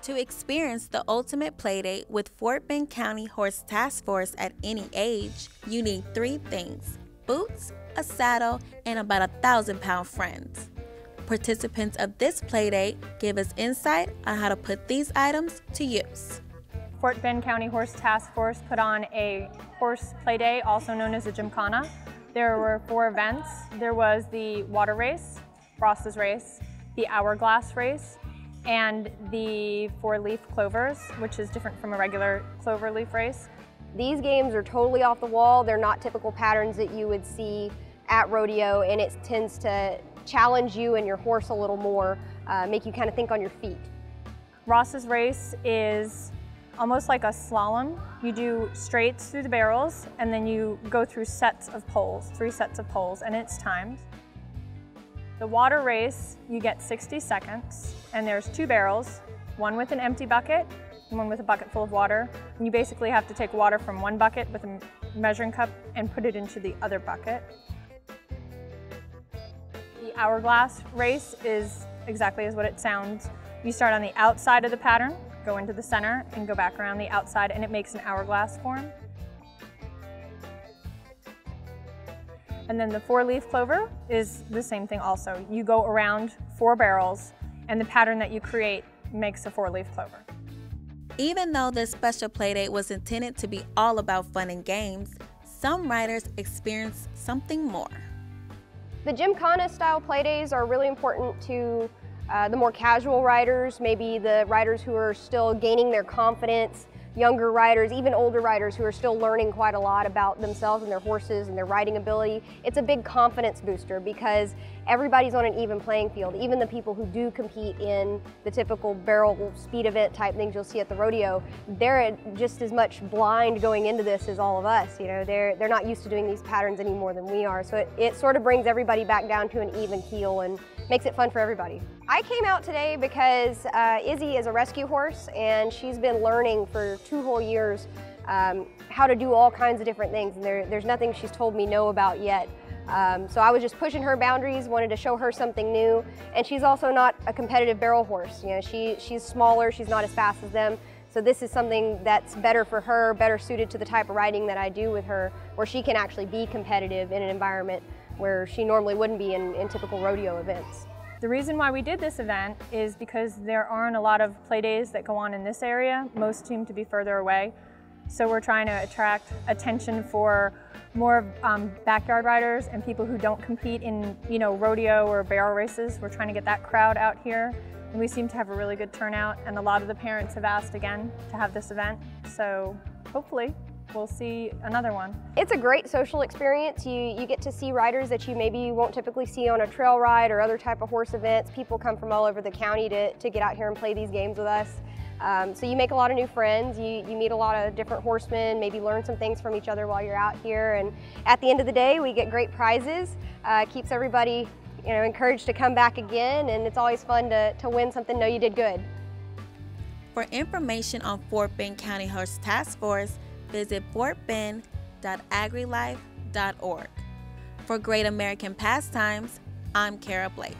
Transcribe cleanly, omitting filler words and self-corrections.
To experience the ultimate playdate with Fort Bend County Horse Task Force at any age, you need 3 things: boots, a saddle, and about 1,000-pound friends. Participants of this playdate give us insight on how to put these items to use. Fort Bend County Horse Task Force put on a horse playdate, also known as a gymkhana. There were 4 events. There was the water race, Ross's race, the hourglass race, and the 4-leaf clovers, which is different from a regular clover leaf race. These games are totally off the wall. They're not typical patterns that you would see at rodeo, and it tends to challenge you and your horse a little more, make you kind of think on your feet. Ross's race is almost like a slalom. You do straights through the barrels, and then you go through sets of poles, 3 sets of poles, and it's timed. The water race, you get 60 seconds, and there's 2 barrels, one with an empty bucket and one with a bucket full of water. And you basically have to take water from one bucket with a measuring cup and put it into the other bucket. The hourglass race is exactly as what it sounds. You start on the outside of the pattern, go into the center, and go back around the outside, and it makes an hourglass form. And then the 4-leaf clover is the same thing also. You go around 4 barrels, and the pattern that you create makes a 4-leaf clover. Even though this special playdate was intended to be all about fun and games, some riders experienced something more. The gymkhana style playdays are really important to the more casual riders, maybe the riders who are still gaining their confidence, younger riders, even older riders who are still learning quite a lot about themselves and their horses and their riding ability. It's a big confidence booster because everybody's on an even playing field. Even the people who do compete in the typical barrel speed event type things you'll see at the rodeo, they're just as much blind going into this as all of us. You know, they're not used to doing these patterns any more than we are. So it sort of brings everybody back down to an even keel and makes it fun for everybody. I came out today because Izzy is a rescue horse, and she's been learning for 2 whole years how to do all kinds of different things. And there's nothing she's told me no about yet. So I was just pushing her boundaries, wanted to show her something new. And she's also not a competitive barrel horse. You know, she's smaller, she's not as fast as them. So this is something that's better for her, better suited to the type of riding that I do with her, where she can actually be competitive in an environment where she normally wouldn't be in typical rodeo events. The reason why we did this event is because there aren't a lot of play days that go on in this area. Most seem to be further away. So we're trying to attract attention for more backyard riders and people who don't compete in, rodeo or barrel races. We're trying to get that crowd out here. And we seem to have a really good turnout, and a lot of the parents have asked again to have this event. So hopefully we'll see another one. It's a great social experience. You get to see riders that you maybe won't typically see on a trail ride or other type of horse events. People come from all over the county to get out here and play these games with us. So you make a lot of new friends, you meet a lot of different horsemen, maybe learn some things from each other while you're out here, and at the end of the day we get great prizes. Keeps everybody encouraged to come back again, and it's always fun to win something, know you did good. For information on Fort Bend County Horse Task Force, visit fortbend.agrilife.org. For Great American Pastimes, I'm Kara Blake.